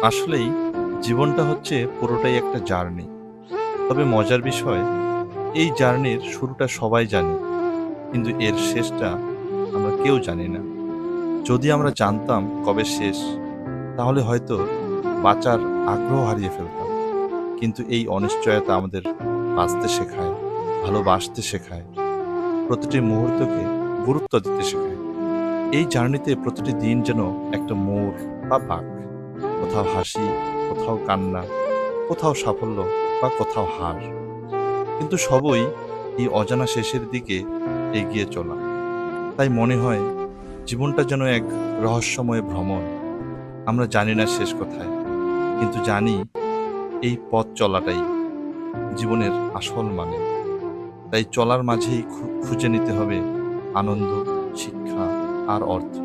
আসলেই জীবনটা হচ্ছে পুরোটাই একটা জার্নি। তবে মজার বিষয়, এই জার্নির শুরুটা সবাই জানে, কিন্তু এর শেষটা আমরা কেউ জানি না। যদি আমরা জানতাম কবে শেষ, তাহলে হয়তো বাঁচার আগ্রহ হারিয়ে ফেলতাম। কিন্তু এই অনিশ্চয়তা আমাদের বাঁচতে শেখায়, ভালোবাসতে শেখায়, প্রতিটি মুহূর্তকে গুরুত্ব দিতে শেখায়। এই জার্নিতে প্রতিটি দিন যেন একটা মোড় বা বাঁক, কোথাও হাসি, কোথাও কান্না, কোথাও সাফল্য বা কোথাও হার। কিন্তু সবই এই অজানা শেষের দিকে এগিয়ে চলা। তাই মনে হয় জীবনটা যেন এক রহস্যময় ভ্রমণ। আমরা জানি না শেষ কোথায়, কিন্তু জানি এই পথ চলাটাই জীবনের আসল মানে। তাই চলার মাঝেই খুঁজে নিতে হবে আনন্দ, শিক্ষা আর অর্থ।